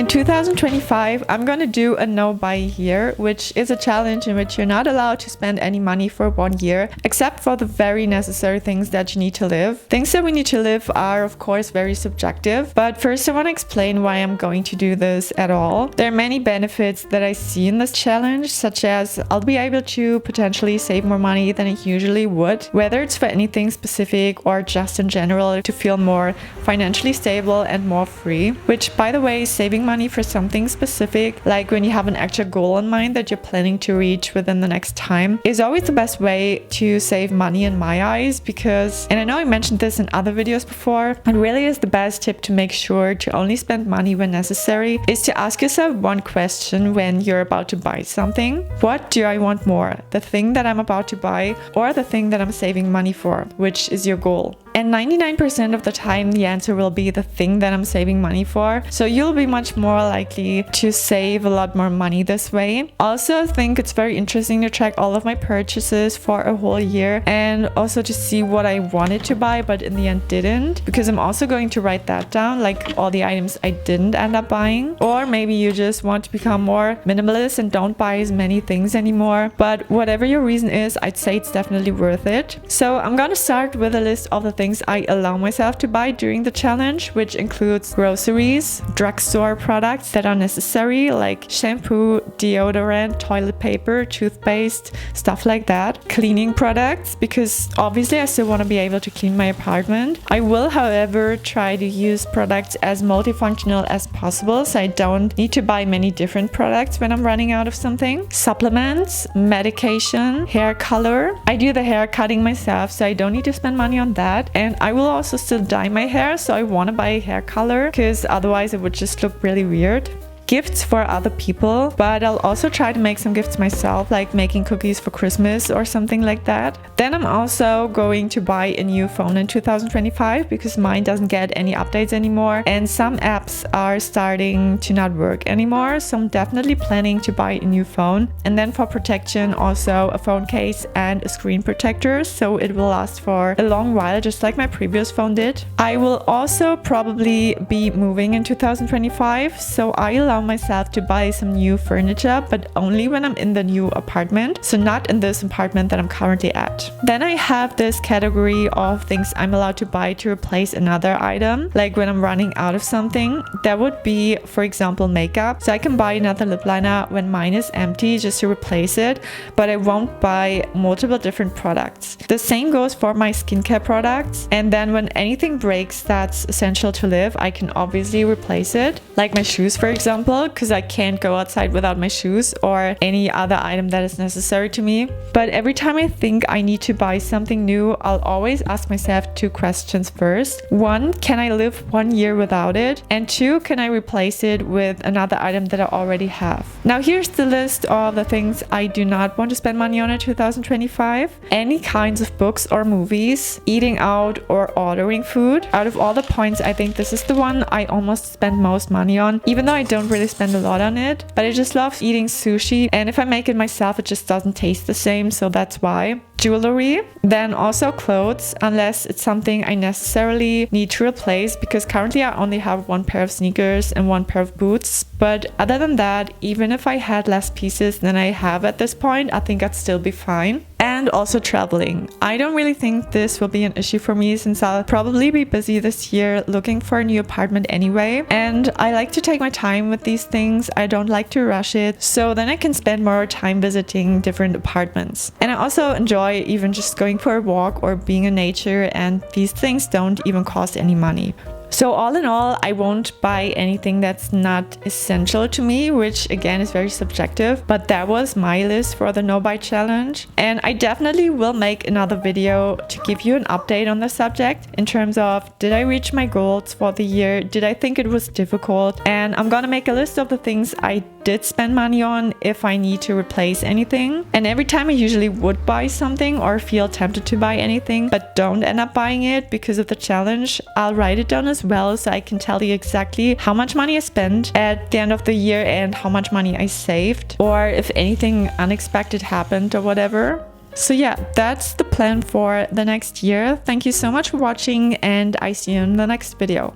In 2025, I'm gonna do a no buy year, which is a challenge in which you're not allowed to spend any money for 1 year, except for the very necessary things that you need to live. Things that we need to live are, of course, very subjective, but first I want to explain why I'm going to do this at all. There are many benefits that I see in this challenge, such as I'll be able to potentially save more money than I usually would, whether it's for anything specific or just in general to feel more financially stable and more free. Which, by the way, saving money for something specific, like when you have an actual goal in mind that you're planning to reach within the next time, is always the best way to save money in my eyes, because, and I know I mentioned this in other videos before, it really is the best tip to make sure to only spend money when necessary, is to ask yourself one question when you're about to buy something. What do I want more? The thing that I'm about to buy or the thing that I'm saving money for? Which is your goal? And 99% of the time, the answer will be the thing that I'm saving money for. So you'll be much more likely to save a lot more money this way. Also, I think it's very interesting to track all of my purchases for a whole year and also to see what I wanted to buy but in the end didn't, because I'm also going to write that down, like all the items I didn't end up buying. Or maybe you just want to become more minimalist and don't buy as many things anymore. But whatever your reason is, I'd say it's definitely worth it. So I'm gonna start with a list of the things I allow myself to buy during the challenge, which includes groceries, drugstore products that are necessary, like shampoo, deodorant, toilet paper, toothpaste, stuff like that. Cleaning products, because obviously I still want to be able to clean my apartment. I will, however, try to use products as multifunctional as possible, so I don't need to buy many different products when I'm running out of something. Supplements, medication, hair color. I do the hair cutting myself, so I don't need to spend money on that. And I will also still dye my hair, so I want to buy a hair color because otherwise it would just look really weird. Gifts for other people, but I'll also try to make some gifts myself, like making cookies for Christmas or something like that. Then I'm also going to buy a new phone in 2025 because mine doesn't get any updates anymore and some apps are starting to not work anymore, so I'm definitely planning to buy a new phone. And then for protection, also a phone case and a screen protector, so it will last for a long while, just like my previous phone did. I will also probably be moving in 2025, so I allow myself to buy some new furniture, but only when I'm in the new apartment, so not in this apartment that I'm currently at. Then I have this category of things I'm allowed to buy to replace another item, like when I'm running out of something. That would be, for example, makeup. So I can buy another lip liner when mine is empty just to replace it, but I won't buy multiple different products. The same goes for my skincare products. And then when anything breaks that's essential to live, I can obviously replace it, like my shoes, for example, because I can't go outside without my shoes or any other item that is necessary to me. But every time I think I need to buy something new, I'll always ask myself two questions first. One, can I live 1 year without it? And two, can I replace it with another item that I already have? Now here's the list of the things I do not want to spend money on in 2025. Any kinds of books or movies, eating out or ordering food. Out of all the points, I think this is the one I almost spend most money on, even though I don't really spend a lot on it, but I just love eating sushi, and if I make it myself it just doesn't taste the same, so that's why. Jewelry, then also clothes, unless it's something I necessarily need to replace, because currently I only have one pair of sneakers and one pair of boots. But other than that, even if I had less pieces than I have at this point, I think I'd still be fine. And also traveling. I don't really think this will be an issue for me, since I'll probably be busy this year looking for a new apartment anyway. And I like to take my time with these things. I don't like to rush it, so then I can spend more time visiting different apartments. And I also enjoy even just going for a walk or being in nature, and these things don't even cost any money. So all in all, I won't buy anything that's not essential to me, which again is very subjective, but that was my list for the no buy challenge. And I definitely will make another video to give you an update on the subject in terms of, did I reach my goals for the year? Did I think it was difficult? And I'm gonna make a list of the things I did spend money on if I need to replace anything. And every time I usually would buy something or feel tempted to buy anything but don't end up buying it because of the challenge, I'll write it down as well, so I can tell you exactly how much money I spent at the end of the year and how much money I saved, or if anything unexpected happened or whatever. So yeah, that's the plan for the next year. Thank you so much for watching, and I see you in the next video.